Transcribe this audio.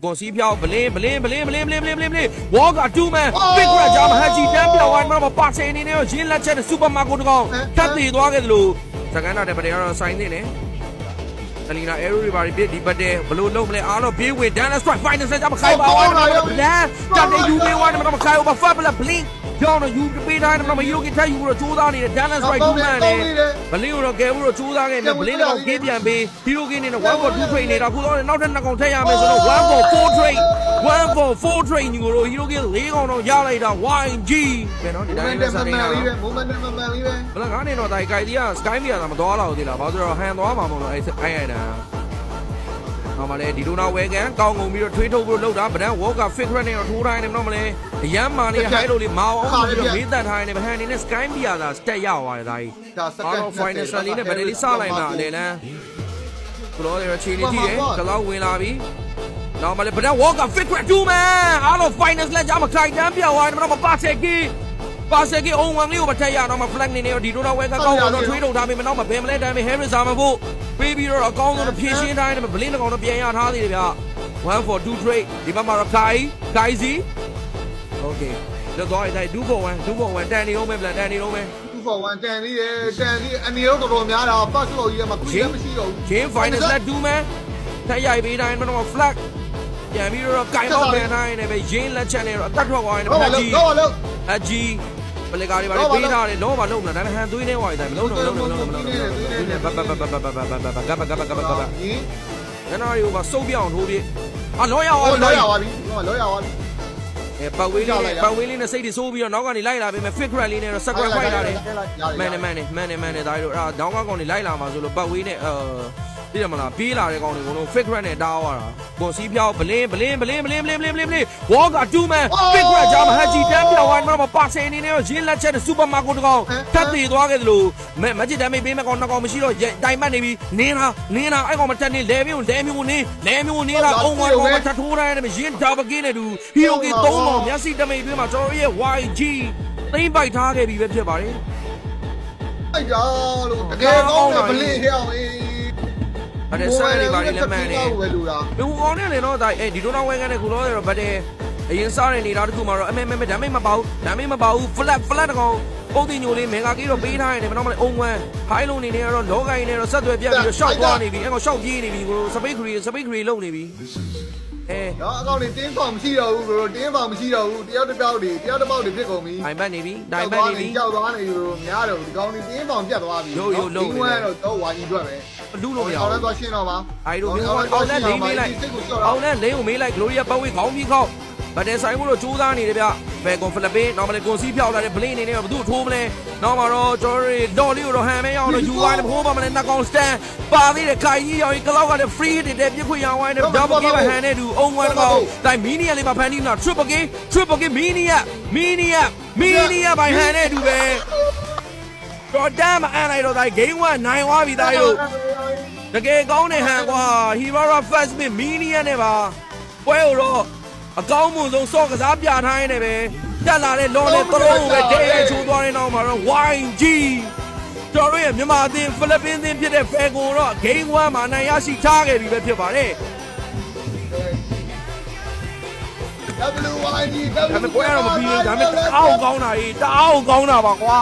ကွန်စီဖြောက်ဘလင်းဝေါက2 man ပစ်ခရဂျာမဟာဂျီတန်းပြောင်းဝိုင်းမှာပါစေနေနေရင်းလက်ချက်နဲ့စူပါမာကိုတကောင်ထပ်တည်သွားခဲ့တယ်လို့စကန်နာတဲ့ပဒေကတော့ဆိုင်နေတယ်တလီနာအဲရိုတွေပါပြီးဒီပတ်တဲ့ဘလို့လုံးမလဲအားတော့ဘေးဝင်ဒန်လက်စထရိုက်ဖိုင်နယ်ဆက်ကြမခိုင်းပါဘူးလမ်းတက်တဲ့ယူပေးဝိုင်းမှာမခိုင်းဘူးဖတ်ပလက်ဘလင်းကြောင်းတော့ယူပေးတိုင်းမှာမဟီရိုကီထက်ယူပြီးတော့ကြိုးစားနေတဲ့ဒန်လက်စထရိုက်2 man နဲ့ဘလင်းကိုတော့ကဲဘူးတော့ကြိုးစားခဲ့မယ်ဘလင်းတော့ကေးပြန်ပေးဟီရိုကီနဲ့1 for 2 trade နေတာခုတော့နောက်ထပ်2ကောင်ထည့်ရမယ်ဆိုတော့1 for 4 trade 1 for 4 trade ညီကိုတို့ဟီရိုကီ4ကောင်တော့ရလိုက်တာ YG ပဲနော်ဒီတိုင်းနဲ့ဆက်နေတာမိုမန်တက်မှန်လေးပဲဘလငါနေတော့တိုင်ကိုင်ဒီကစကိုင်းမီယာသာမသွားတော့သေးလားဘာလို့ဆိုတော့ဟန်သွားမှာမဟုတ်တော့အဲ့ရိုက်တာနော်မလဲဒီလိုနာဝဲကန်ကောင်းကုန်ပြီးတော့ထွေးထုတ်ပြီးတော့လောက်တာဗဒန်ဝေါကဖစ်ခရက်နဲ့တော့ထိုးတိုင်းနေမနော်မလဲအရန်မာနေဟိုက်လို့လေမောင်းအောင်ပြီးတော့မေးတတ်ထားနေဗဟန်နေနဲ့စကိုင်းမီယာသာစတက်ရောက်သွားတယ်ဒါကြီးအားတော့ final ဆန်လေးနဲ့ဗဒန်လေးစလိုက်မှာလေလန်းဘလောတွေချီနေကြည့်တယ်ကလောက်ဝင်လာပြီနော်မလဲဗဒန်ဝေါကဖစ်ခရက်2 man အားတော့ final လက်ကြမှာခိုင်တန်းပြောင်းသွားတယ်မနော်မပါဆက်ကြီးအုံဝမ်လေးကိုမထက်ရတော့မှ flag နေနေဒီလိုတော့ဝဲကကောင်းတော့ထွေးထုတ်ထားပြီမနောက်မှဘယ်မလဲတိုင်းပဲ Harris စာမဖို့ပေးပြီးတော့အကောင်းဆုံးဖြည့်ရှင်းတိုင်းနဲ့ဘလင်းတကောင်တော့ပြန်ရထားသေးတယ်ဗျ1 for 2 trade ဒီဘက်မှာတော့ Kai Z okay တော့သွားလိုက်2 for 1တန်နေအောင်ပဲဗလားတန်နေအောင်ပဲ2 for 1တန်လေးအနေရောတော်တော်များတာ pass လို့ကြီးမှာခွင့်မရှိတော့ဘူး ချင်း final set 2 man ထက်ရိုက်ပေးတိုင်းတော့ flag ပြန်ပြီးတော့ကင်တော့ပြန်တိုင်းနဲ့ပဲရင်းလက်ချက်နဲ့တော့အသက်ထွက်သွားတယ်ဗျအကြီးပလေကာတွေပါပေးထားတယ်လုံးဝလုံးမလားဒါပေမဲ့ဟန်သွေးနေဝိုင်းတယ်မလုံးဘဘနာရီကစုပ်ပြောင်းထိုးပြီးလောရပါပြီပတ်ဝေးလေးနဲ့စိတ်တွေစိုးပြီးတော့နောက်ကနေလိုက်လာပြီမဲ့ fit crack လေးနဲ့တော့ secret fight ထားတယ်မှန်တယ်ဒါတို့အဲ့ဒါဒေါင်းကောင်တွေလိုက်လာမှာဆိုလို့ပတ်ဝေးနဲ့သိတယ်မလားပြေးလာတဲ့ကောင်တွေကတော့ fit crack နဲ့တားသွားတာကွန်စီဖြောက်ဘလင်းဝေါက2 man fit crack ဂျာမဟာဂျီတန်းပြောင်းဝိုင်းမှာပါစေနေနေရင်းလက်ချက်နဲ့စူပါမာကိုတကောင်ထပ်တည်သွားခဲ့တယ်လို့မဂျစ်တမ်းပေးမဲ့ကောင်2ကောင်မရှိတော့တိုင်ပတ်နေပြီနင်းတာအဲ့ကောင်မတက်နေလဲမျိုးနေတာအုံဝိုင်းကောင်မထထိုးတိုင်းနဲ့ရင်းဒါဘကင်းနဲ့တူဟီရိုကီ3ကောင်မျက်စိတမိတ်အတွင်းမှာကျွန်တော်ရဲ့ YG သိမ့်ပိုက်ထားခဲ့ပြီပဲဖြစ်ပါတယ်အဲ့ဒါလို့တကယ်ကောင်းတယ်ဘလင်းဟဲ့အောင်အဲ့ဒါဆိုင်နေပါလေလက်မှန်နေဘယ်လိုကောင်နဲ့လေတော့ဒါဒီလိုတော့ဝဲကနေခုတော့ဗတ်တယ်အရင်စားနေနေတာတခုမှတော့အမဲဒါမိတ်မပါဘူး flat တကောင်ပုံတင်ညိုလေးမင်္ဂါကြီးတော့ပေးထားရတယ်မနော်မလဲအုံဝမ်းဟိုင်းလုံးနေနေတော့လောကိုင်းနေတော့ဆက်သွယ်ပြတ်ပြီးတော့ရှောက်သွားနေပြီအဲ့ကောင်ရှောက်ပြေးနေပြီကိုစပိတ်ခရီလုံနေပြီတော့အကောင်တွေတင်းဖောင်မရှိတော့ဘူးကိုတင်းဖောင်မရှိတော့ဘူးတယောက်တစ်ပေါက်တွေဖြစ်ကုန်ပြီတိုင်ပတ်နေပြီကြောက်သွားနေပြီများတော့ဒီကောင်တွေတင်းဖောင်ပြတ်သွားပြီရုပ်လုံးဝမ်းတော့ဝါကြီးအတွက်ပဲလူလို့မရအောင်လည်းသွားရှင်းတော့ပါအဲ့လိုမျိုးအောင်နဲ့လိမ့်မေးလိုက်အောင်နဲ့လိမ့်ကိုမေးလိုက် Gloria ပတ်ဝေးခေါင်းပြီးခေါက်ဗတ်တယ်ဆိုင်မို့လို့ကြိုးစားနေတယ်ဗျဘယ်ကွန်ဖလပင်းနော်မလဲကွန်စီဖြောက်လာတဲ့ဘလင်းနေနေဘသူ့ထိုးမလဲနော်မှာတော့ကျွန်တော်တို့ဒေါ်လေးကိုတော့ဟန်မဲရောက်တော့ယူဝိုင်းနဲ့ဘိုးပါမလဲနှကောင်စတန်ပါသေးတယ်ခိုင်ကြီးရောက်ရင်ကလောက်ကလည်း free hit တဲ့ပြစ်ခွင့်ရဝိုင်းနဲ့ double game ဟန်နဲ့တူအုံဝမ်းကောင်တိုင်မီနီယာလေးမှာဖန်တီးလာ triple game မီနီယာဘိုင်ဟန်နဲ့တူပဲတော့တမ်းမအန်လိုက်တော့တိုင် game 1နိုင်သွားပြီသားတို့တကယ်ကောင်းတဲ့ဟန်ကွာ Hibara first bit မီနီယာနဲ့ပါပွဲတော့အကောင်းမှုဆုံးစော့ကစားပြထားရင်းနဲ့ပဲတက်လာတဲ့လော်နဲ့သလုံးကိုပဲဒဲချိုးသွားတဲ့နောက်မှာတော့ YG တော်တို့ရဲ့မြန်မာအသင်းဖိလစ်ပင်းအသင်းဖြစ်တဲ့ဖယ်ကိုတော့ Game 1မှာနိုင်ရရှိထားခဲ့ပြီပဲဖြစ်ပါတယ်ဒါပေမဲ့ပွဲတော့မပြီးဘူးဒါပေမဲ့တအားကောင်းတာပါကွာ